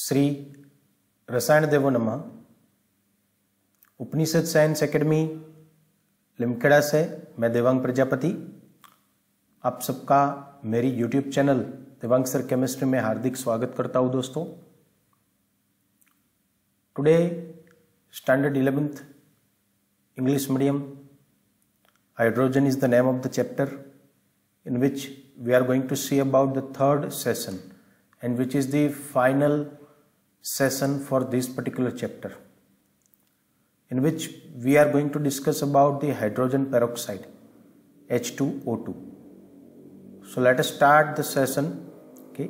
श्री रसायन देवो नमः। उपनिषद साइंस एकेडमी लिमखेड़ा से मैं देवांग प्रजापति आप सबका मेरी YouTube channel Devang sir chemistry में हार्दिक स्वागत करता हूँ दोस्तों। Today standard 11th English medium hydrogen is the name of the chapter in which we are going to see about the third session and which is the final session for this particular chapter, in which we are going to discuss about the hydrogen peroxide H2O2. So let us start the session. Okay.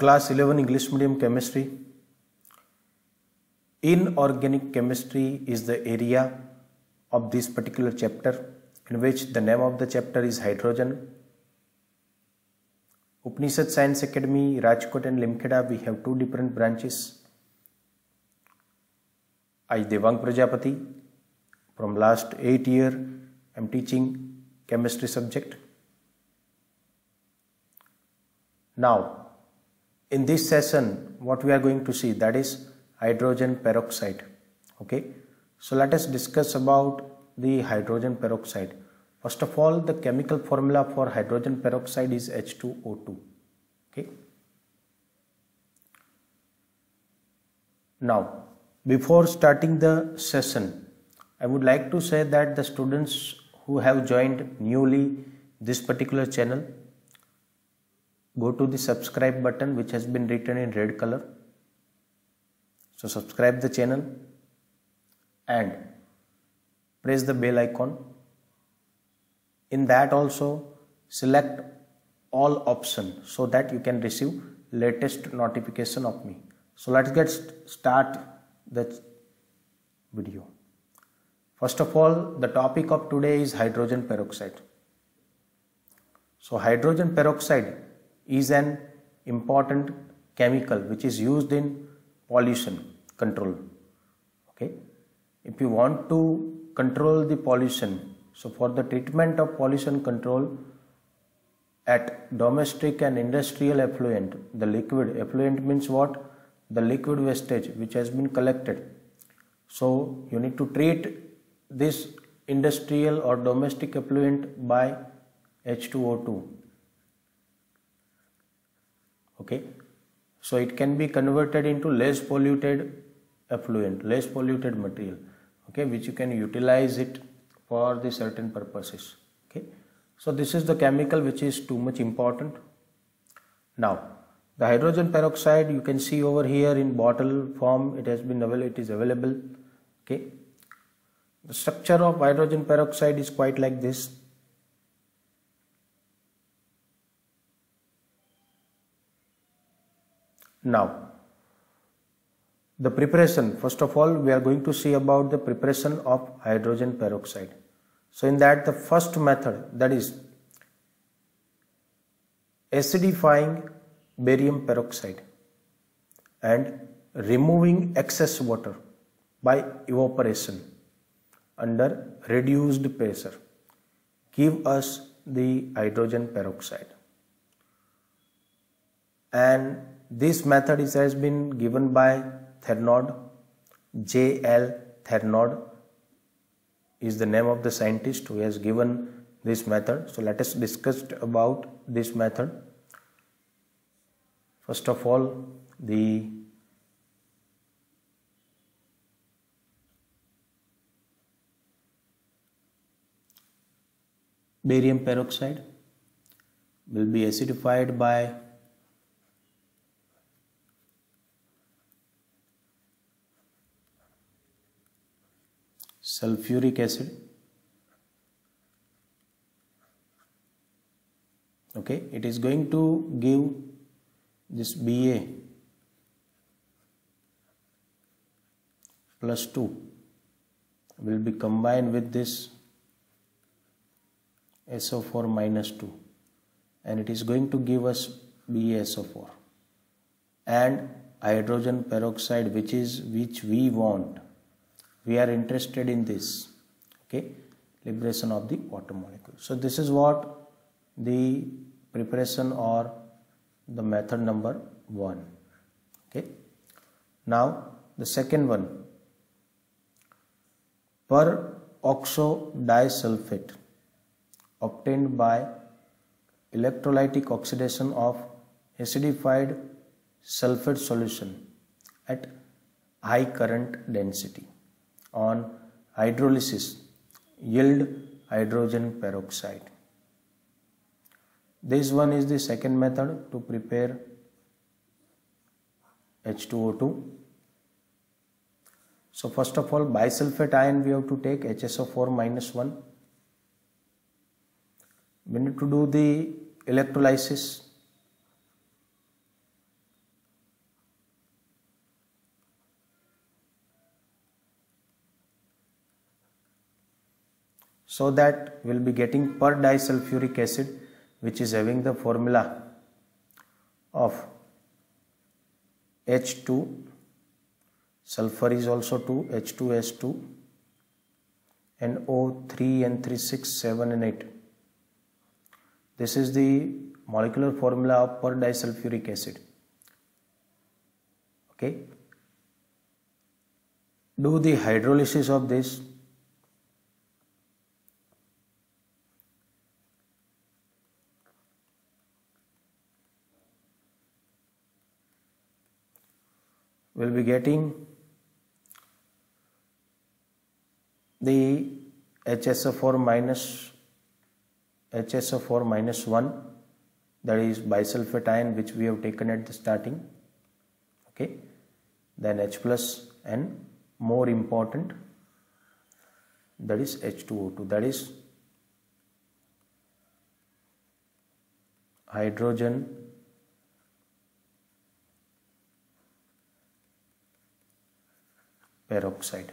Class 11 English medium chemistry. Inorganic chemistry is the area of this particular chapter, in which the name of the chapter is hydrogen. Upanishad Science Academy, Rajkot and Limkheda, we have two different branches. I Devang Prajapati, from last 8 years I am teaching chemistry subject. Now in this session what we are going to see, that is hydrogen peroxide. Okay, so let us discuss about the hydrogen peroxide. First of all, the chemical formula for hydrogen peroxide is H2O2. Okay, now before starting the session I would like to say that the students who have joined newly this particular channel, go to the subscribe button which has been written in red color. So subscribe the channel and press the bell icon. In that also select all option so that you can receive latest notification of me. So let's get start the video. First of all, the topic of today is hydrogen peroxide. So hydrogen peroxide is an important chemical which is used in pollution control. Okay, if you want to control the pollution, so for the treatment of pollution control at domestic and industrial effluent, the liquid effluent means what? The liquid wastage which has been collected. So you need to treat this industrial or domestic effluent by H2O2. Okay, so it can be converted into less polluted effluent, less polluted material, okay, which you can utilize it for the certain purposes. Okay, so this is the chemical which is too much important. Now the hydrogen peroxide, you can see over here in bottle form it has been available, it is available. Okay, the structure of hydrogen peroxide is quite like this. Now the preparation, first of all we are going to see about the preparation of hydrogen peroxide. So in that, the first method, that is acidifying barium peroxide and removing excess water by evaporation under reduced pressure, give us the hydrogen peroxide. And this method has been given by Thernod. J.L. Thernod is the name of the scientist who has given this method. So let us discuss about this method. First of all, the barium peroxide will be acidified by sulfuric acid. Okay, it is going to give this Ba plus 2 will be combined with this SO4 minus 2 and it is going to give us BaSO4 and hydrogen peroxide, which we want. We are interested in this, okay, liberation of the water molecule. So this is what the preparation or the method number 1. Okay. Now the second one, peroxo disulfate obtained by electrolytic oxidation of acidified sulfate solution at high current density on hydrolysis yield hydrogen peroxide. This one is the second method to prepare H2O2. So first of all, bisulfate ion we have to take HSO4 minus 1. We need to do the electrolysis. So that we'll be getting per disulfuric acid, which is having the formula of H2, sulfur is also 2, H2S2, and O3 and 3, 6, 7 and 8. This is the molecular formula of per disulfuric acid. Okay. Do the hydrolysis of this. We'll be getting the HSO4 minus 1, that is bisulfate ion, which we have taken at the starting. Okay, then H plus, and more important, that is H2O2, that is hydrogen peroxide.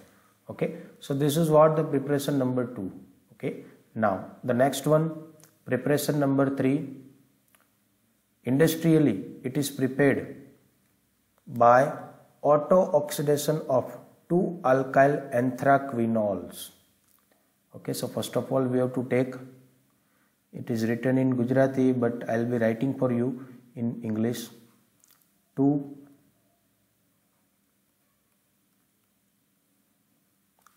Okay, so this is what the preparation number 2. Okay, now the next one, preparation number 3. Industrially it is prepared by auto oxidation of 2 alkyl anthraquinols. Okay, so first of all we have to take, it is written in Gujarati but I'll be writing for you in English, 2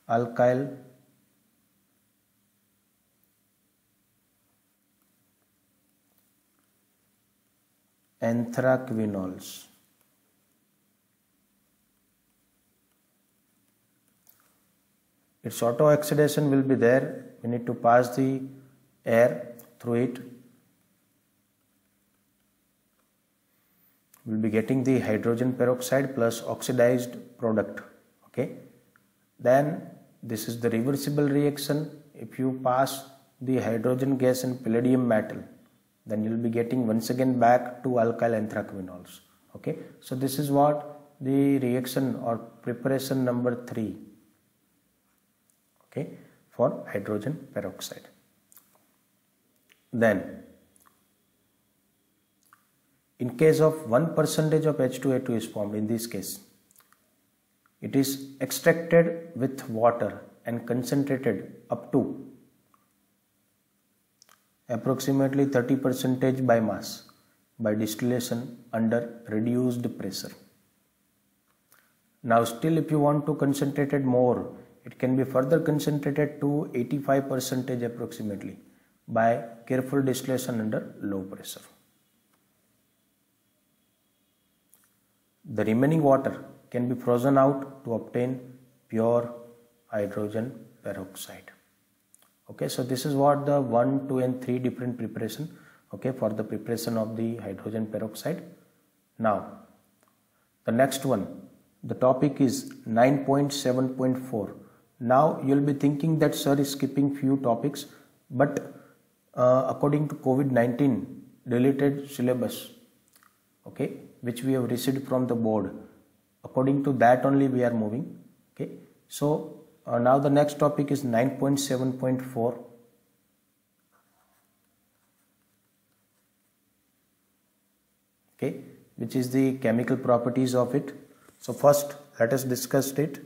alkyl anthraquinols. Its auto oxidation will be there. We need to pass the air through it. We'll be getting the hydrogen peroxide plus oxidized product. Okay. Then this is the reversible reaction. If you pass the hydrogen gas and palladium metal, then you'll be getting once again back to alkyl anthraquinols. Okay, so this is what the reaction or preparation number 3. Okay, for hydrogen peroxide. Then in case of 1% of H2A2 is formed, in this case it is extracted with water and concentrated up to approximately 30% by mass by distillation under reduced pressure. Now still if you want to concentrate it more, it can be further concentrated to 85% approximately by careful distillation under low pressure. The remaining water can be frozen out to obtain pure hydrogen peroxide. Okay, so this is what the 1, 2 and 3 different preparation, okay, for the preparation of the hydrogen peroxide. Now the next one, the topic is 9.7.4. Now you will be thinking that sir is skipping few topics, but according to COVID-19 deleted syllabus, okay, which we have received from the board, according to that only we are moving. Okay, so now the next topic is 9.7.4. okay, which is the chemical properties of it. So first let us discuss it.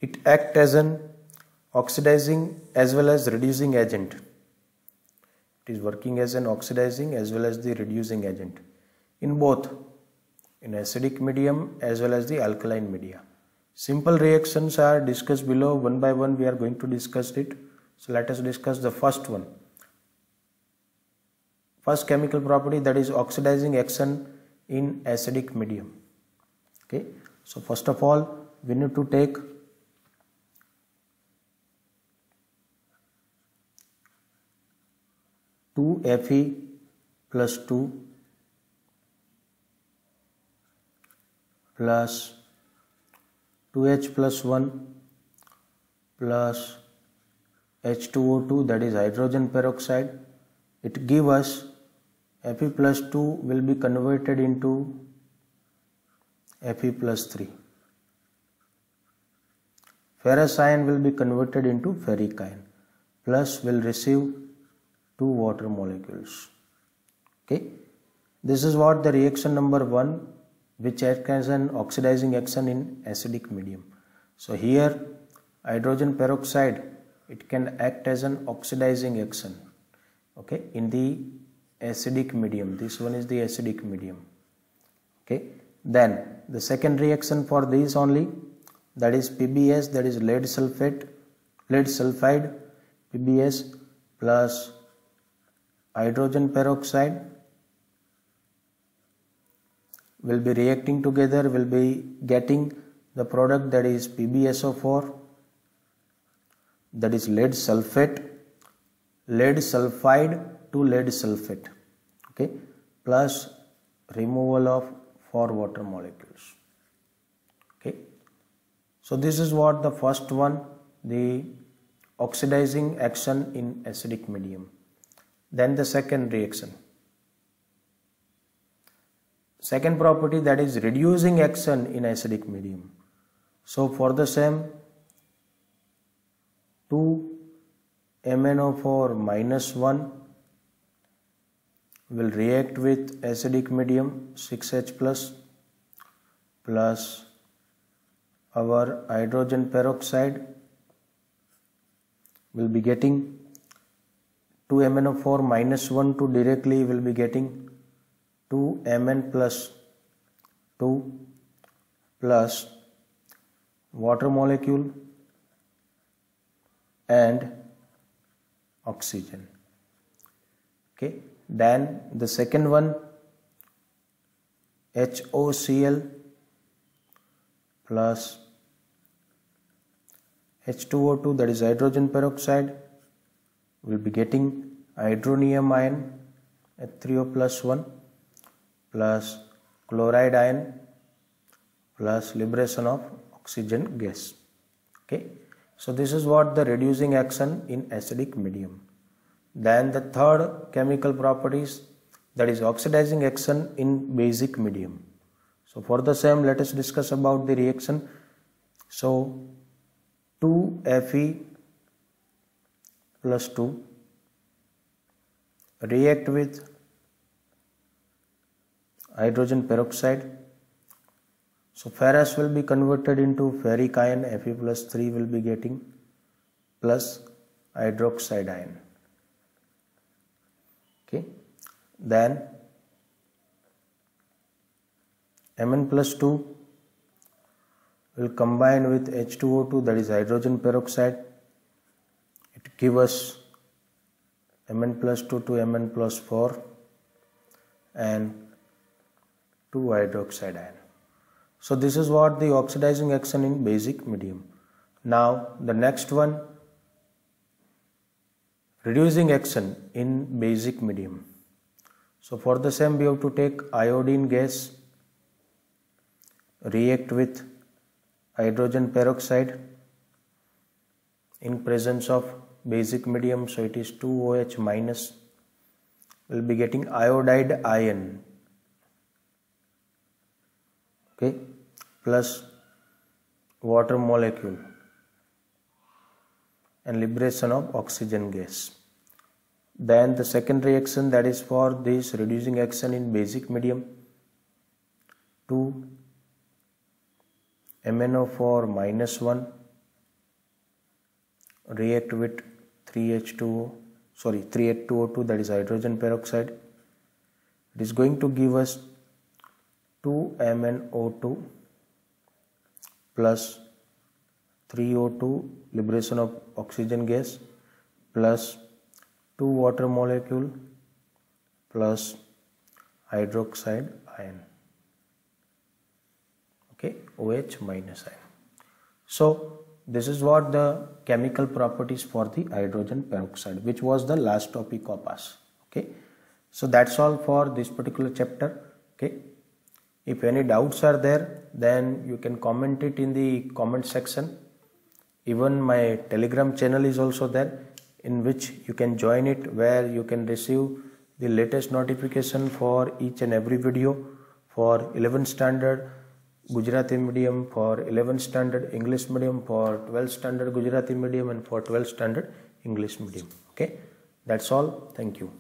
It acts as an oxidizing as well as reducing agent. It is working as an oxidizing as well as the reducing agent in both in acidic medium as well as the alkaline media. Simple reactions are discussed below. One by one we are going to discuss it. So let us discuss the first one. First chemical property, that is oxidizing action in acidic medium. Okay, so first of all we need to take two Fe plus 2 plus 2H plus 1 plus H2O2, that is hydrogen peroxide. It gives us Fe plus 2 will be converted into Fe plus 3. Ferrous ion will be converted into ferric ion, plus will receive 2 water molecules. Okay, this is what the reaction number 1, which acts as an oxidizing action in acidic medium. So here hydrogen peroxide, it can act as an oxidizing action, okay, in the acidic medium. This one is the acidic medium. Okay, then the second reaction for these only, that is PbS, that is lead sulfide, PbS plus hydrogen peroxide will be reacting together, will be getting the product, that is PbSO4, that is lead sulfide to lead sulfate, okay, plus removal of 4 water molecules. Okay, so this is what the first one, the oxidizing action in acidic medium. Then the second reaction, second property, that is reducing action in acidic medium. So for the same, 2MnO4 minus 1 will react with acidic medium 6H plus our hydrogen peroxide will be getting 2MnO4 minus 1 to directly will be getting 2Mn plus 2 plus water molecule and oxygen. Okay, then the second one, HOCl plus H2O2, that is hydrogen peroxide, will be getting hydronium ion H3O plus 1 plus chloride ion plus liberation of oxygen gas. Okay, so this is what the reducing action in acidic medium. Then the third chemical properties, that is oxidizing action in basic medium. So for the same, let us discuss about the reaction. So 2Fe plus 2 react with hydrogen peroxide. So ferrous will be converted into ferric ion, Fe plus 3 will be getting plus hydroxide ion. Okay, then Mn plus 2 will combine with H2O2, that is hydrogen peroxide. It gives us Mn plus 2 to Mn plus 4 and 2 hydroxide ion. So this is what the oxidizing action in basic medium. Now the next one, reducing action in basic medium. So for the same, we have to take iodine gas, react with hydrogen peroxide in presence of basic medium. So it is 2OH minus, will be getting iodide ion, okay, plus water molecule and liberation of oxygen gas. Then the second reaction, that is for this reducing action in basic medium. 2 MnO4 -1 react with 3H2O2, that is hydrogen peroxide. It is going to give us 2 MnO2 plus 3O2, liberation of oxygen gas, plus 2 water molecule plus hydroxide ion. Okay, OH minus ion. So this is what the chemical properties for the hydrogen peroxide, which was the last topic of us. Okay, so that's all for this particular chapter. Okay, if any doubts are there, then you can comment it in the comment section. Even my Telegram channel is also there, in which you can join it, where you can receive the latest notification for each and every video for 11th standard Gujarati medium, for 11th standard English medium, for 12th standard Gujarati medium, and for 12th standard English medium. Okay, that's all. Thank you.